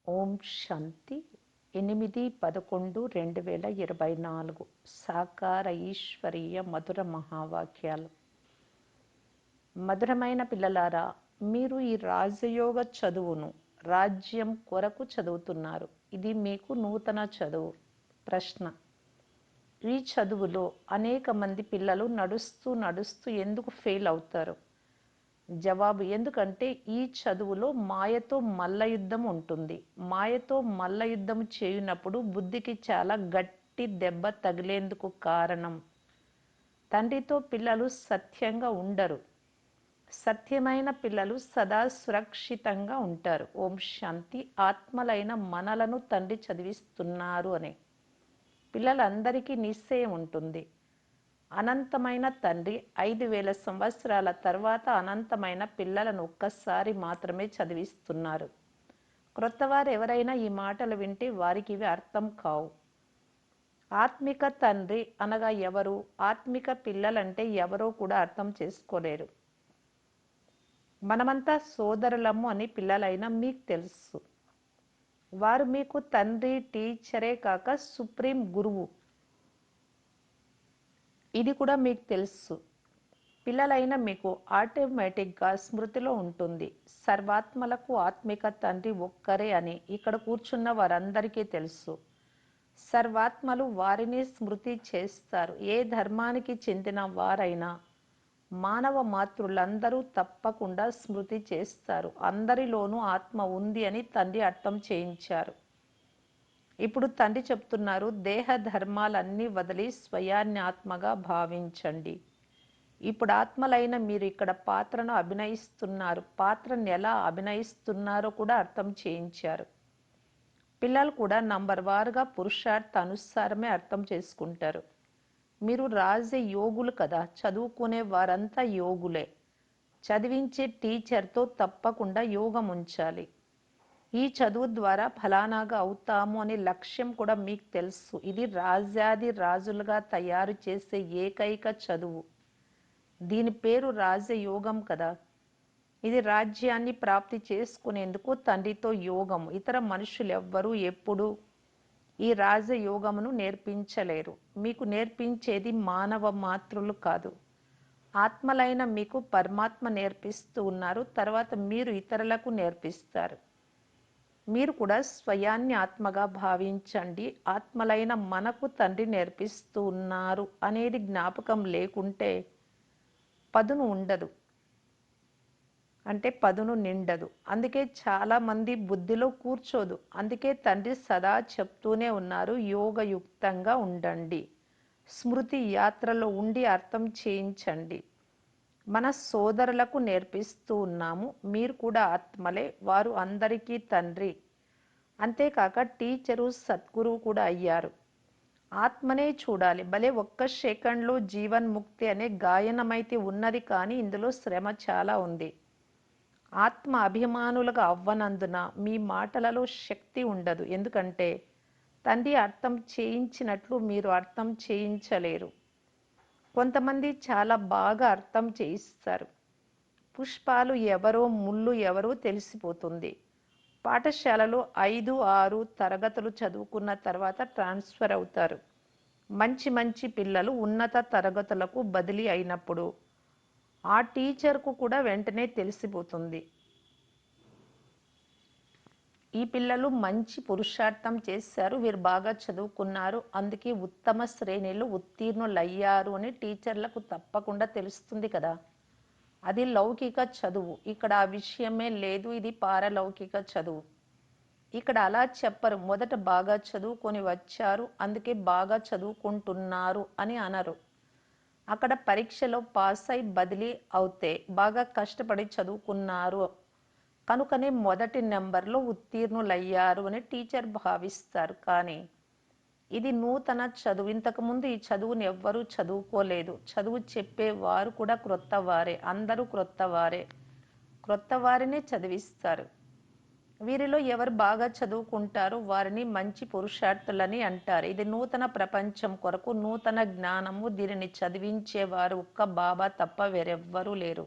ఓం శాంతి 8/11/2024 సాకార ఈశ్వరీయ మధుర మహావాక్యాలు. మధురమైన పిల్లలారా, మీరు ఈ రాజయోగ చదువును రాజ్యం కొరకు చదువుతున్నారు. ఇది మీకు నూతన చదువు. ప్రశ్న: ఈ చదువులో అనేక మంది పిల్లలు నడుస్తూ ఎందుకు ఫెయిల్ అవుతారు? జవాబు: ఎందుకంటే ఈ చదువులో మాయతో మల్లయుద్ధం ఉంటుంది. మాయతో మల్లయుద్ధం చేయనప్పుడు బుద్ధికి చాలా గట్టి దెబ్బ తగిలేందుకు కారణం, తండ్రితో పిల్లలు సత్యంగా ఉండరు. సత్యమైన పిల్లలు సదా సురక్షితంగా ఉంటారు. ఓం శాంతి. ఆత్మలైన మనలను తండ్రి చదివిస్తున్నారు అనే పిల్లలందరికీ నిశ్చయం ఉంటుంది. అనంతమైన తండ్రి 5000 సంవత్సరాల తర్వాత అనంతమైన పిల్లలను ఒక్కసారి మాత్రమే చదివిస్తున్నారు. క్రొత్తవారు ఎవరైనా ఈ మాటలు వింటే వారికి ఇవి అర్థం కావు. ఆత్మిక తండ్రి అనగా ఎవరు, ఆత్మిక పిల్లలంటే ఎవరో కూడా అర్థం చేసుకోలేరు. మనమంతా సోదరులము అని పిల్లలైనా మీకు తెలుసు. వారు మీకు తండ్రి, టీచరే కాక సుప్రీం గురువు. ఇది కూడా మీకు తెలుసు. పిల్లలైన మీకు ఆటోమేటిక్గా స్మృతిలో ఉంటుంది. సర్వాత్మలకు ఆత్మిక తండ్రి ఒక్కరే అని ఇక్కడ కూర్చున్న వారందరికీ తెలుసు. సర్వాత్మలు వారిని స్మృతి చేస్తారు. ఏ ధర్మానికి చెందిన వారైనా మానవ మాతృలందరూ తప్పకుండా స్మృతి చేస్తారు. అందరిలోనూ ఆత్మ ఉంది అని తండ్రి అర్థం చేయించారు. ఇప్పుడు తండ్రి చెప్తున్నారు, దేహ ధర్మాలన్నీ వదిలి స్వయాన్ని ఆత్మగా భావించండి. ఇప్పుడు ఆత్మలైన మీరు ఇక్కడ పాత్రను అభినయిస్తున్నారు. పాత్రను ఎలా అభినయిస్తున్నారో కూడా అర్థం చేయించారు. పిల్లలు కూడా నంబర్ వారుగా పురుషార్థ అనుసారమే అర్థం చేసుకుంటారు. మీరు రాజయోగులు కదా, చదువుకునే వారంతా యోగులే. చదివించే టీచర్తో తప్పకుండా యోగం ఉంచాలి. ఈ చదువు ద్వారా ఫలానాగా అవుతాము అనే లక్ష్యం కూడా మీకు తెలుసు. ఇది రాజాది రాజులుగా తయారు చేసే ఏకైక చదువు. దీని పేరు రాజయోగం కదా. ఇది రాజ్యాన్ని ప్రాప్తి చేసుకునేందుకు తండ్రితో యోగం. ఇతర మనుషులు ఎవ్వరూ ఎప్పుడు ఈ రాజయోగమును నేర్పించలేరు. మీకు నేర్పించేది మానవ మాతృలు కాదు, ఆత్మలైన మీకు పరమాత్మ నేర్పిస్తూ ఉన్నారు. తర్వాత మీరు ఇతరులకు నేర్పిస్తారు. మీరు కూడా స్వయాన్ని ఆత్మగా భావించండి. ఆత్మలైన మనకు తండ్రి నేర్పిస్తూ ఉన్నారు అనేది జ్ఞాపకం లేకుంటే పదును ఉండదు, అంటే పదును నిండదు. అందుకే చాలా మంది బుద్ధిలో కూర్చోదు. అందుకే తండ్రి సదా చెప్తూనే ఉన్నారు, యోగయుక్తంగా ఉండండి, స్మృతి యాత్రలో ఉండి అర్థం చేయించండి. మన సోదరులకు నేర్పిస్తూ ఉన్నాము. మీరు కూడా ఆత్మలే, వారు అందరికీ తండ్రి. అంతేకాక టీచరు, సద్గురువు కూడా అయ్యారు. ఆత్మనే చూడాలి. భలే ఒక్క సెకండ్లో జీవన్ముక్తి అనే గాయనమైతే ఉన్నది, కానీ ఇందులో శ్రమ చాలా ఉంది. ఆత్మ అభిమానులుగా అవ్వనందున మీ మాటలలో శక్తి ఉండదు. ఎందుకంటే తండ్రి అర్థం చేయించినట్లు మీరు అర్థం చేయించలేరు. కొంతమంది చాలా బాగా అర్థం చేయిస్తారు. పుష్పాలు ఎవరో, ముళ్ళు ఎవరో తెలిసిపోతుంది. పాఠశాలలో 5, 6 తరగతులు చదువుకున్న తర్వాత ట్రాన్స్ఫర్ అవుతారు. మంచి పిల్లలు ఉన్నత తరగతులకు బదిలీ అయినప్పుడు ఆ టీచర్కు కూడా వెంటనే తెలిసిపోతుంది, ఈ పిల్లలు మంచి పురుషార్థం చేశారు, వీరు బాగా చదువుకున్నారు, అందుకే ఉత్తమ శ్రేణిలో ఉత్తీర్ణులయ్యారు అని టీచర్లకు తప్పకుండా తెలుస్తుంది కదా. అది లౌకిక చదువు. ఇక్కడ ఆ విషయమే లేదు. ఇది పారలౌకిక చదువు. ఇక్కడ అలా చెప్పరు. మొదట బాగా చదువుకొని వచ్చారు, అందుకే బాగా చదువుకుంటున్నారు అని అనరు. అక్కడ పరీక్షలో పాస్ అయి బదిలీ అవుతే బాగా కష్టపడి చదువుకున్నారు కనుకనే మొదటి నెంబర్లో ఉత్తీర్ణులయ్యారు అని టీచర్ భావిస్తారు. కానీ ఇది నూతన చదువు. ఇంతకుముందు ఈ చదువుని ఎవ్వరూ చదువుకోలేదు. చదువు చెప్పేవారు కూడా క్రొత్త వారే. అందరూ క్రొత్త వారే. క్రొత్త వారినే చదివిస్తారు. వీరిలో ఎవరు బాగా చదువుకుంటారో వారిని మంచి పురుషార్థులని అంటారు. ఇది నూతన ప్రపంచం కొరకు నూతన జ్ఞానము. దీనిని చదివించేవారు ఒక్క బాబా తప్ప వేరెవ్వరూ లేరు.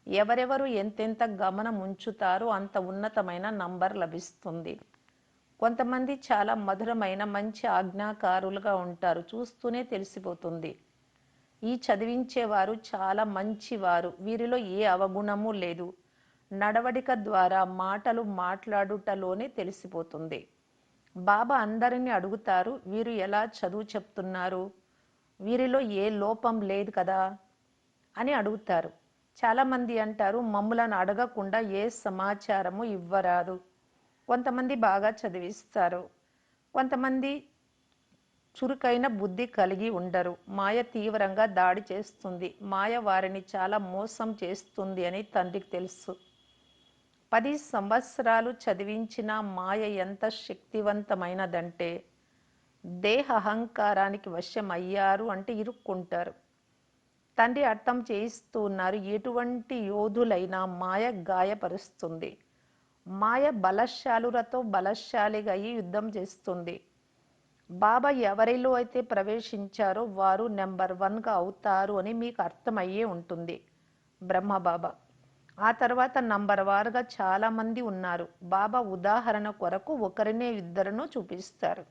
ఎవరెవరు ఎంతెంత గమనం ఉంచుతారో అంత ఉన్నతమైన నంబర్ లభిస్తుంది. కొంతమంది చాలా మధురమైన మంచి ఆజ్ఞాకారులుగా ఉంటారు. చూస్తూనే తెలిసిపోతుంది. ఈ చదివించేవారు చాలా మంచివారు. వీరిలో ఏ అవగుణము లేదు. నడవడిక ద్వారా మాటలు మాట్లాడుటలోనే తెలిసిపోతుంది. బాబా అందరిని అడుగుతారు, వీరు ఎలా చదువు చెప్తున్నారు? వీరిలో ఏ లోపం లేదు కదా అని అడుగుతారు. చాలామంది అంటారు, మమ్ములను అడగకుండా ఏ సమాచారము ఇవ్వరాదు. కొంతమంది బాగా చదివిస్తారు. కొంతమంది చురుకైన బుద్ధి కలిగి ఉండరు. మాయ తీవ్రంగా దాడి చేస్తుంది. మాయ వారిని చాలా మోసం చేస్తుంది అని తండ్రికి తెలుసు. 10 సంవత్సరాలు చదివించిన మాయ ఎంత శక్తివంతమైనదంటే, దేహ అహంకారానికి వశం అయ్యారు అంటే ఇరుక్కుంటారు. తండ్రి అర్థం చేయిస్తూ ఉన్నారు, ఎటువంటి యోధులైనా మాయ గాయపరుస్తుంది. మాయ బలశాలులతో బలశాలిగా అయి యుద్ధం చేస్తుంది. బాబా ఎవరిలో అయితే ప్రవేశించారో వారు నెంబర్ 1గా అవుతారు అని మీకు అర్థమయ్యే ఉంటుంది. బ్రహ్మబాబా ఆ తర్వాత నంబర్ వారుగా చాలామంది ఉన్నారు. బాబా ఉదాహరణ కొరకు ఒకరినే ఇద్దరును చూపిస్తారు.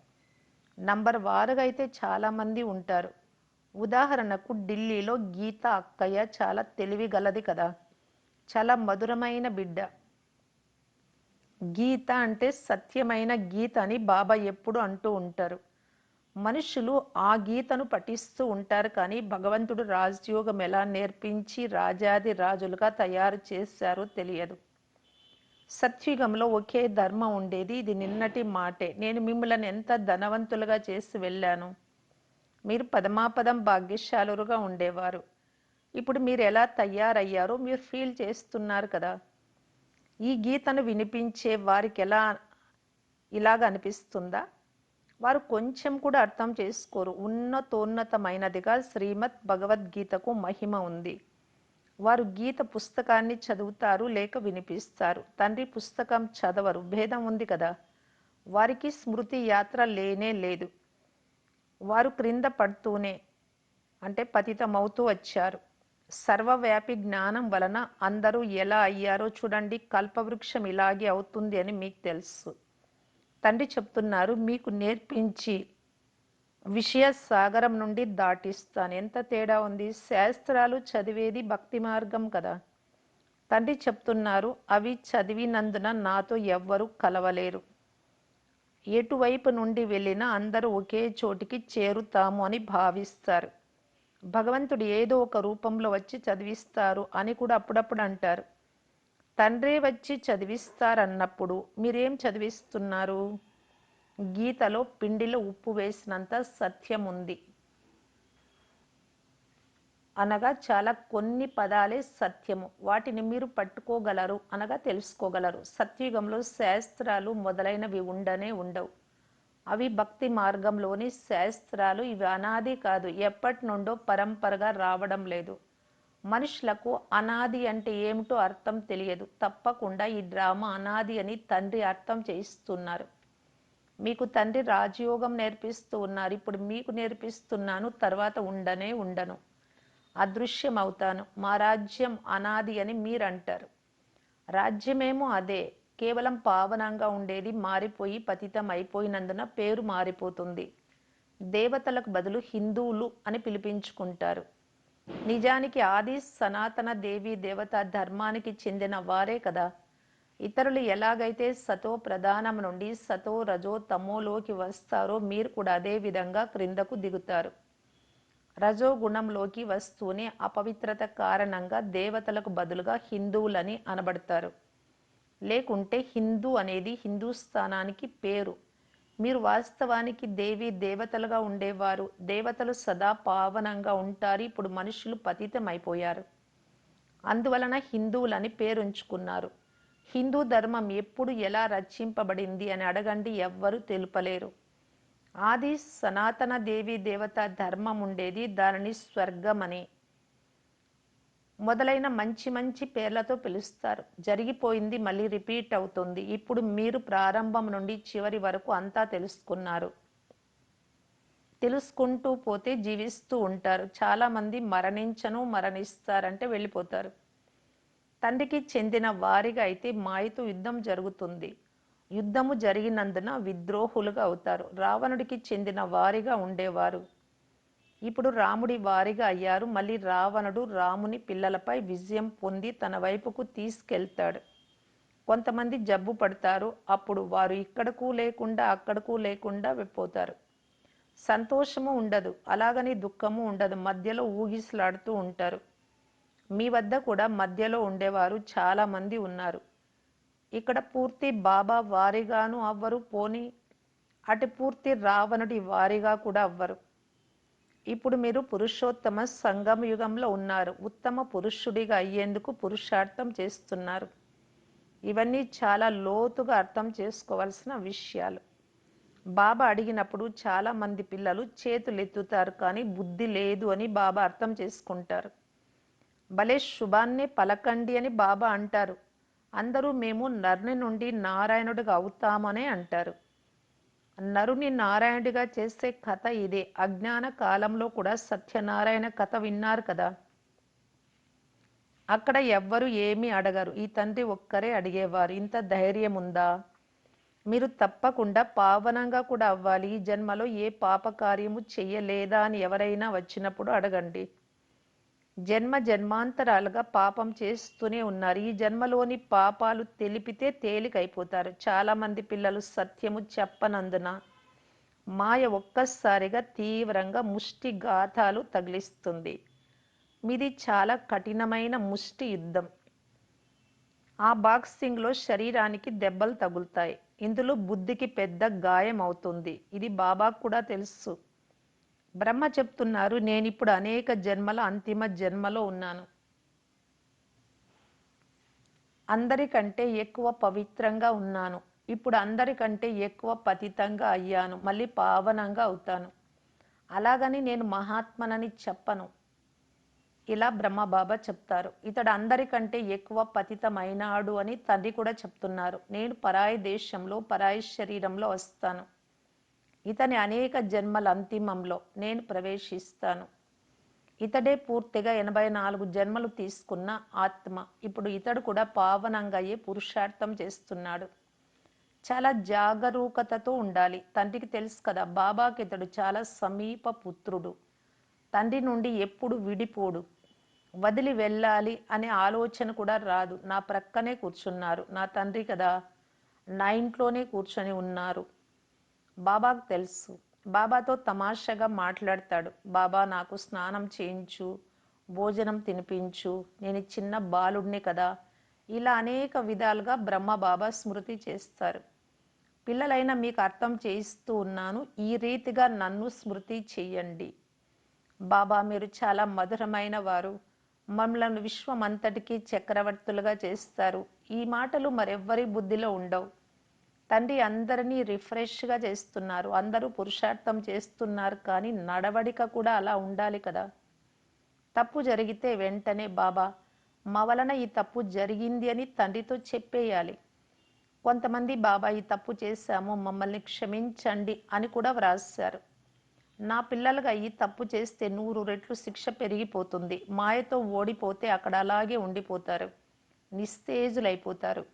నంబర్ వారుగా అయితే చాలామంది ఉంటారు. ఉదాహరణకు ఢిల్లీలో గీత అక్కయ్య చాలా తెలివిగలది కదా, చాలా మధురమైన బిడ్డ. గీత అంటే సత్యమైన గీత అని బాబా ఎప్పుడు అంటూ ఉంటారు. మనుషులు ఆ గీతను పఠిస్తూ ఉంటారు, కానీ భగవంతుడు రాజయోగం ఎలా నేర్పించి రాజాది రాజులుగా తయారు చేశారో తెలియదు. సత్యుగంలో ఒకే ధర్మం ఉండేది. ఇది నిన్నటి మాటే. నేను మిమ్మల్ని ఎంత ధనవంతులుగా చేసి వెళ్ళాను. మీరు పదమాపదం భాగ్యశాలురుగా ఉండేవారు. ఇప్పుడు మీరు ఎలా తయారయ్యారో మీరు ఫీల్ చేస్తున్నారు కదా. ఈ గీతను వినిపించే వారికి ఇలాగ అనిపిస్తుందా? వారు కొంచెం కూడా అర్థం చేసుకోరు. ఉన్నతోన్నతమైనదిగా శ్రీమద్ భగవద్గీతకు మహిమ ఉంది. వారు గీత పుస్తకాన్ని చదువుతారు లేక వినిపిస్తారు. తండ్రి పుస్తకం చదవరు. భేదం ఉంది కదా. వారికి స్మృతి యాత్ర లేనే లేదు. వారు క్రింద పడుతూనే అంటే పతితమవుతూ వచ్చారు. సర్వవ్యాపి జ్ఞానం వలన అందరూ ఎలా అయ్యారో చూడండి. కల్పవృక్షం ఇలాగే అవుతుంది అని మీకు తెలుసు. తండ్రి చెప్తున్నారు, మీకు నేర్పించి విషయ సాగరం నుండి దాటిస్తాను. ఎంత తేడా ఉంది. శాస్త్రాలు చదివేది భక్తి మార్గం కదా. తండ్రి చెప్తున్నారు, అవి చదివినందున నాతో ఎవ్వరూ కలవలేరు. ఎటువైపు నుండి వెళ్ళినా అందరూ ఒకే చోటికి చేరుతాము అని భావిస్తారు. భగవంతుడు ఏదో ఒక రూపంలో వచ్చి చదివిస్తారు అని కూడా అప్పుడప్పుడు అంటారు. తండ్రే వచ్చి చదివిస్తారన్నప్పుడు మీరేం చదివిస్తున్నారు? గీతలో పిండిలో ఉప్పు వేసినంత సత్యం ఉంది. అనగా చాలా కొన్ని పదాలే సత్యము. వాటిని మీరు పట్టుకోగలరు అనగా తెలుసుకోగలరు. సత్యుగంలో శాస్త్రాలు మొదలైనవి ఉండవు. అవి భక్తి మార్గంలోని శాస్త్రాలు. ఇవి అనాది కాదు, ఎప్పటి నుండో పరంపరగా రావడం లేదు. మనుషులకు అనాది అంటే ఏమిటో అర్థం తెలియదు. తప్పకుండా ఈ డ్రామా అనాది అని తండ్రి అర్థం చేయిస్తున్నారు. మీకు తండ్రి రాజయోగం నేర్పిస్తూ ఉన్నారు. ఇప్పుడు మీకు నేర్పిస్తున్నాను. తర్వాత ఉండను, అదృశ్యం అవుతాను. మా రాజ్యం అనాది అని మీరంటారు. రాజ్యమేమో అదే, కేవలం పావనంగా ఉండేది మారిపోయి పతితం అయిపోయినందున పేరు మారిపోతుంది. దేవతలకు బదులు హిందువులు అని పిలిపించుకుంటారు. నిజానికి ఆది సనాతన దేవి దేవతా ధర్మానికి చెందిన వారే కదా. ఇతరులు ఎలాగైతే సతో ప్రధానం నుండి సతో రజో తమోలోకి వస్తారో మీరు కూడా అదే విధంగా క్రిందకు దిగుతారు. రజోగుణంలోకి వస్తూనే అపవిత్రత కారణంగా దేవతలకు బదులుగా హిందువులని అనబడతారు. లేకుంటే హిందూ అనేది హిందూస్థానానికి పేరు. మీరు వాస్తవానికి దేవీ దేవతలుగా ఉండేవారు. దేవతలు సదా పావనంగా ఉంటారు. ఇప్పుడు మనుషులు పతితమైపోయారు. అందువలన హిందువులని పేరుంచుకున్నారు. హిందూ ధర్మం ఎప్పుడు ఎలా రచింపబడింది అని అడగండి, ఎవ్వరూ తెలుపలేరు. ఆది సనాతన దేవీ దేవత ధర్మం ఉండేది. దానిని స్వర్గమని మొదలైన మంచి మంచి పేర్లతో పిలుస్తారు. జరిగిపోయింది మళ్ళీ రిపీట్ అవుతుంది. ఇప్పుడు మీరు ప్రారంభం నుండి చివరి వరకు అంతా తెలుసుకున్నారు. తెలుసుకుంటూ పోతే జీవిస్తూ ఉంటారు. చాలామంది మరణించను, మరణిస్తారంటే వెళ్ళిపోతారు. తండ్రికి చెందిన వారిగా అయితే మాయతో యుద్ధం జరుగుతుంది. యుద్ధము జరిగినందున విద్రోహులుగా అవుతారు. రావణుడికి చెందిన వారిగా ఉండేవారు. ఇప్పుడు రాముడి వారిగా అయ్యారు. మళ్ళీ రావణుడు రాముని పిల్లలపై విజయం పొంది తన వైపుకు తీసుకెళ్తాడు. కొంతమంది జబ్బు పడతారు. అప్పుడు వారు ఇక్కడకు లేకుండా అక్కడకు లేకుండా పోతారు. సంతోషము ఉండదు, అలాగని దుఃఖము ఉండదు, మధ్యలో ఊగిసలాడుతూ ఉంటారు. మీ వద్ద కూడా మధ్యలో ఉండేవారు చాలామంది ఉన్నారు. ఇక్కడ పూర్తి బాబా వారిగాను అవ్వరు, పోని అటు పూర్తి రావణుడి వారిగా కూడా అవ్వరు. ఇప్పుడు మీరు పురుషోత్తమ సంగమ యుగంలో ఉన్నారు. ఉత్తమ పురుషుడిగా అయ్యేందుకు పురుషార్థం చేస్తున్నారు. ఇవన్నీ చాలా లోతుగా అర్థం చేసుకోవాల్సిన విషయాలు. బాబా అడిగినప్పుడు చాలా మంది పిల్లలు చేతులు ఎత్తుతారు, కానీ బుద్ధి లేదు అని బాబా అర్థం చేసుకుంటారు. భలే శుభాన్నే పలకండి అని బాబా అంటారు. అందరూ మేము నరుని నుండి నారాయణుడిగా అవుతామనే అంటారు. నరుని నారాయణుడిగా చేసే కథ ఇదే. అజ్ఞాన కాలంలో కూడా సత్యనారాయణ కథ విన్నారు కదా. అక్కడ ఎవ్వరు ఏమీ అడగరు, ఈ తండ్రి ఒక్కరే అడిగేవారు. ఇంత ధైర్యం ఉందా? మీరు తప్పకుండా పావనంగా కూడా అవ్వాలి. ఈ జన్మలో ఏ పాపకార్యము చెయ్యలేదా అని ఎవరైనా వచ్చినప్పుడు అడగండి. జన్మ జన్మాంతరాలుగా పాపం చేస్తూనే ఉన్నారు. ఈ జన్మలోని పాపాలు తెలిపితే తేలికైపోతారు. చాలామంది పిల్లలు సత్యము చెప్పనందున మాయ ఒక్కసారిగా తీవ్రంగా ముష్టి ఘాతాలు తగిలిస్తుంది. మీది చాలా కఠినమైన ముష్టి యుద్ధం. ఆ బాక్సింగ్లో శరీరానికి దెబ్బలు తగులుతాయి. ఇందులో బుద్ధికి పెద్ద గాయం అవుతుంది. ఇది బాబాకు కూడా తెలుసు. బ్రహ్మ చెప్తున్నారు, నేనిప్పుడు అనేక జన్మల అంతిమ జన్మలో ఉన్నాను. అందరికంటే ఎక్కువ పవిత్రంగా ఉన్నాను. ఇప్పుడు అందరికంటే ఎక్కువ పతితంగా అయ్యాను. మళ్ళీ పావనంగా అవుతాను. అలాగని నేను మహాత్మనని చెప్పను. ఇలా బ్రహ్మబాబా చెప్తారు. ఇతడు అందరికంటే ఎక్కువ పతితమైనాడు అని తండ్రి కూడా చెప్తున్నారు. నేను పరాయి దేశంలో పరాయి శరీరంలో వస్తాను. ఇతని అనేక జన్మల అంతిమంలో నేను ప్రవేశిస్తాను. ఇతడే పూర్తిగా 84 జన్మలు తీసుకున్న ఆత్మ. ఇప్పుడు ఇతడు కూడా పావనంగా అయ్యే పురుషార్థం చేస్తున్నాడు. చాలా జాగరూకతతో ఉండాలి. తండ్రికి తెలుసు కదా, బాబాకి ఇతడు చాలా సమీప పుత్రుడు. తండ్రి నుండి ఎప్పుడు విడిపోడు. వదిలి వెళ్ళాలి అనే ఆలోచన కూడా రాదు. నా ప్రక్కనే కూర్చున్నారు, నా తండ్రి కదా, నా ఇంట్లోనే కూర్చొని ఉన్నారు. బాబాకు తెలుసు. బాబాతో తమాషాగా మాట్లాడతాడు. బాబా నాకు స్నానం చేయించు, భోజనం తినిపించు, నేను చిన్న బాలుడిని కదా. ఇలా అనేక విధాలుగా బ్రహ్మ బాబా స్మృతి చేస్తారు. పిల్లలైన మీకు అర్థం చేయిస్తూ ఉన్నాను, ఈ రీతిగా నన్ను స్మృతి చెయ్యండి. బాబా మీరు చాలా మధురమైన వారు, మమ్మల్ని విశ్వమంతటికీ చక్రవర్తులుగా చేస్తారు. ఈ మాటలు మరెవ్వరి బుద్ధిలో ఉండవు. తండ్రి అందరినీ రిఫ్రెష్గా చేస్తున్నారు. అందరూ పురుషార్థం చేస్తున్నారు, కానీ నడవడిక కూడా అలా ఉండాలి కదా. తప్పు జరిగితే వెంటనే బాబా మా వలన ఈ తప్పు జరిగింది అని తండ్రితో చెప్పేయాలి. కొంతమంది బాబా ఈ తప్పు చేశాము, మమ్మల్ని క్షమించండి అని కూడా వ్రాశారు. నా పిల్లలుగా ఈ తప్పు చేస్తే 100 రెట్లు శిక్ష పెరిగిపోతుంది. మాయతో ఓడిపోతే అక్కడ అలాగే ఉండిపోతారు, నిస్తేజులైపోతారు.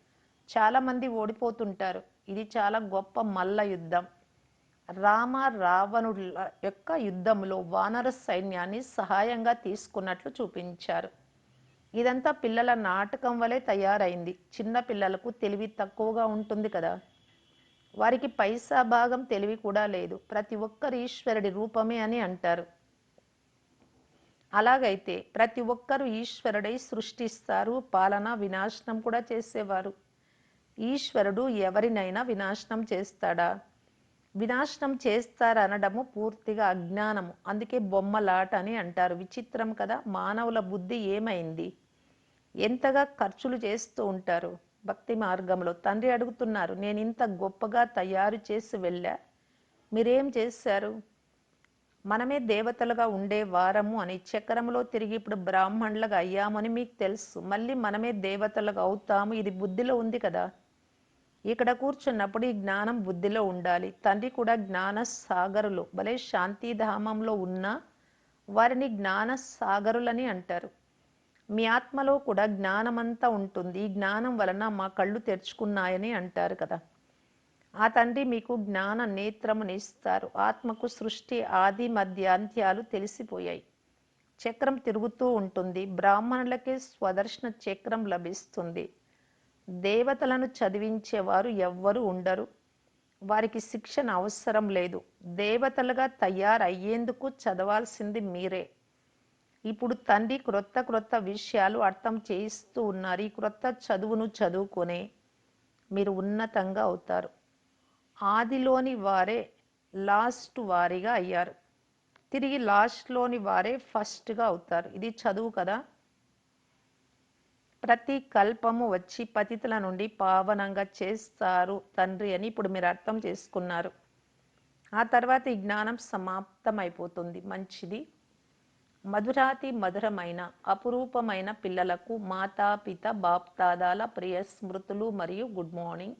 చాలామంది ఓడిపోతుంటారు. ఇది చాలా గొప్ప మల్ల యుద్ధం. రామ రావణుల యొక్క యుద్ధంలో వానర సైన్యాన్ని సహాయంగా తీసుకున్నట్లు చూపించారు. ఇదంతా పిల్లల నాటకం వలె తయారైంది. చిన్న పిల్లలకు తెలివి తక్కువగా ఉంటుంది కదా. వారికి పైసా భాగం తెలివి కూడా లేదు. ప్రతి ఒక్కరు ఈశ్వరుడి రూపమే అని అంటారు. అలాగైతే ప్రతి ఒక్కరూ ఈశ్వరుడై సృష్టిస్తారు, పాలన వినాశనం కూడా చేసేవారు. ఈశ్వరుడు ఎవరినైనా వినాశనం చేస్తాడా? వినాశనం చేస్తారనడము పూర్తిగా అజ్ఞానము. అందుకే బొమ్మలాట అని అంటారు. విచిత్రం కదా, మానవుల బుద్ధి ఏమైంది? ఎంతగా ఖర్చులు చేస్తూ ఉంటారు భక్తి మార్గంలో. తండ్రి అడుగుతున్నారు, నేను ఇంత గొప్పగా తయారు చేసి వెళ్ళా, మీరేం చేశారు? మనమే దేవతలుగా ఉండే వారము అని చక్రంలో తిరిగి ఇప్పుడు బ్రాహ్మణులుగా అయ్యామని మీకు తెలుసు. మళ్ళీ మనమే దేవతలుగా అవుతాము, ఇది బుద్ధిలో ఉంది కదా. ఇక్కడ కూర్చున్నప్పుడు ఈ జ్ఞానం బుద్ధిలో ఉండాలి. తండ్రి కూడా జ్ఞాన సాగరులు. భలే శాంతిధామంలో ఉన్న వారిని జ్ఞాన సాగరులని అంటారు. మీ ఆత్మలో కూడా జ్ఞానమంతా ఉంటుంది. ఈ జ్ఞానం వలన మా కళ్ళు తెరుచుకున్నాయని అంటారు కదా! ఆ తండ్రి మీకు జ్ఞాన నేత్రమునిస్తారు. ఆత్మకు సృష్టి ఆది మధ్య అంత్యాలు తెలిసిపోయాయి. చక్రం తిరుగుతూ ఉంటుంది. బ్రాహ్మణులకే స్వదర్శన చక్రం లభిస్తుంది. దేవతలను చదివించేవారు ఎవ్వరు ఉండరు. వారికి శిక్షణ అవసరం లేదు. దేవతలుగా తయారయ్యేందుకు చదవాల్సింది మీరే. ఇప్పుడు తండ్రి క్రొత్త క్రొత్త విషయాలు అర్థం చేయిస్తూ ఉన్నారు. ఈ క్రొత్త చదువును చదువుకొనే మీరు ఉన్నతంగా అవుతారు. ఆదిలోని వారే లాస్ట్ వారిగా అయ్యారు. తిరిగి లాస్ట్లోని వారే ఫస్ట్గా అవుతారు. ఇది చదువు కదా. ప్రతి కల్పము వచ్చి పతితుల నుండి పావనంగా చేస్తారు తండ్రి అని ఇప్పుడు మీరు అర్థం చేసుకున్నారు. ఆ తర్వాత ఈ జ్ఞానం సమాప్తమైపోతుంది. మంచిది. మధురాతి మధురమైన అపురూపమైన పిల్లలకు మాతాపిత బాప్దాదాల ప్రియ స్మృతులు మరియు గుడ్ మార్నింగ్.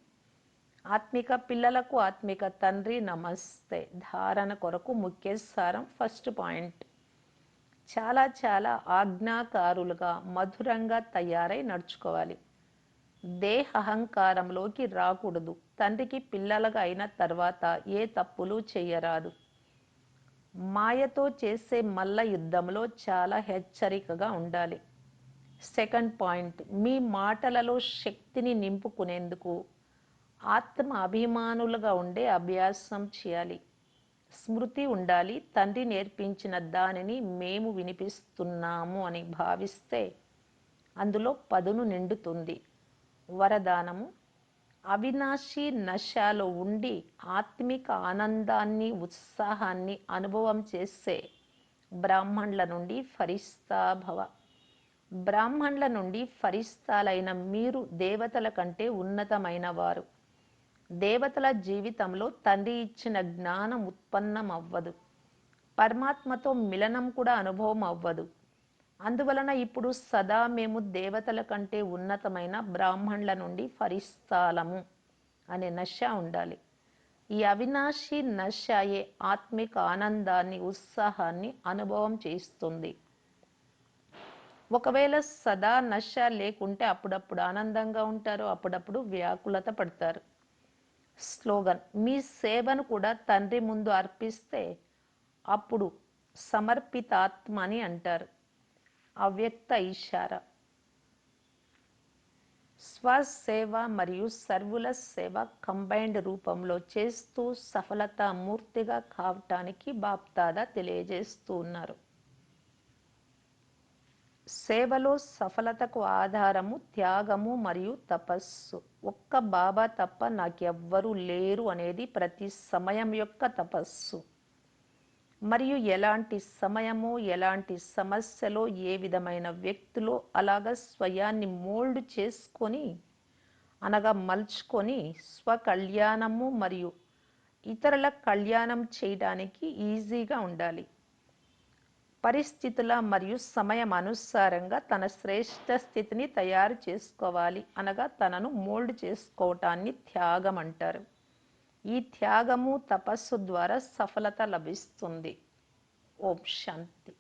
ఆత్మిక పిల్లలకు ఆత్మిక తండ్రి నమస్తే. ధారణ కొరకు ముఖ్య సారం. ఫస్ట్ పాయింట్, చాలా చాలా ఆజ్ఞాకారులుగా మధురంగా తయారై నడుచుకోవాలి. దేహ అహంకారంలోకి రాకూడదు. తండ్రికి పిల్లలుగా అయిన తర్వాత ఏ తప్పులు చేయరాదు. మాయతో చేసే మల్ల యుద్ధంలో చాలా హెచ్చరికగా ఉండాలి. సెకండ్ పాయింట్, మీ మాటలలో శక్తిని నింపుకునేందుకు ఆత్మ అభిమానులుగా ఉండే అభ్యాసం చేయాలి. స్మృతి ఉండాలి. తండ్రి నేర్పించిన దానిని మేము వినిపిస్తున్నాము అని భావిస్తే అందులో పదును నిండుతుంది. వరదానము, అవినాశి నశలో ఉండి ఆత్మిక ఆనందాన్ని ఉత్సాహాన్ని అనుభవం చేసే బ్రాహ్మణుల నుండి ఫరిస్తా భవ. బ్రాహ్మణుల నుండి ఫరిస్తాలైన మీరు దేవతల కంటే ఉన్నతమైన వారు. దేవతల జీవితంలో తండ్రి ఇచ్చిన జ్ఞానం ఉత్పన్నం అవ్వదు. పరమాత్మతో మిలనం కూడా అనుభవం అవ్వదు. అందువలన ఇప్పుడు సదా మేము దేవతల కంటే ఉన్నతమైన బ్రాహ్మణుల నుండి ఫరిస్తాలము అనే నశ ఉండాలి. ఈ అవినాశి నశయే ఆత్మిక ఆనందాన్ని ఉత్సాహాన్ని అనుభవం చేస్తుంది. ఒకవేళ సదా నశ లేకుంటే అప్పుడప్పుడు ఆనందంగా ఉంటారు, అప్పుడప్పుడు వ్యాకులత పడతారు. స్లోగన్, మీ సేవను కూడా తండ్రి ముందు అర్పిస్తే అప్పుడు సమర్పితాత్మ అని అంటారు. అవ్యక్త ఇషారా, స్వసేవ మరియు సర్వుల సేవ కంబైన్డ్ రూపంలో చేస్తూ సఫలతా మూర్తిగా కావటానికి బాప్దాదా తెలియజేస్తూ ఉన్నారు. సేవలో సఫలతకు ఆధారము త్యాగము మరియు తపస్సు. ఒక్క బాబా తప్ప నాకెవ్వరూ లేరు అనేది ప్రతి సమయం యొక్క తపస్సు. మరియు ఎలాంటి సమయమో ఎలాంటి సమస్యలో ఏ విధమైన వ్యక్తులో అలాగ స్వయాన్ని మోల్డ్ చేసుకొని అనగా మలుచుకొని స్వకళ్యాణము మరియు ఇతరుల కళ్యాణం చేయడానికి ఈజీగా ఉండాలి. పరిస్థితుల మరియు సమయం అనుసారంగా తన శ్రేష్ఠ స్థితిని తయారు చేసుకోవాలి. అనగా తనను మోల్డ్ చేసుకోవటాన్ని త్యాగం అంటారు. ఈ త్యాగము తపస్సు ద్వారా సఫలత లభిస్తుంది. ఓం శాంతి.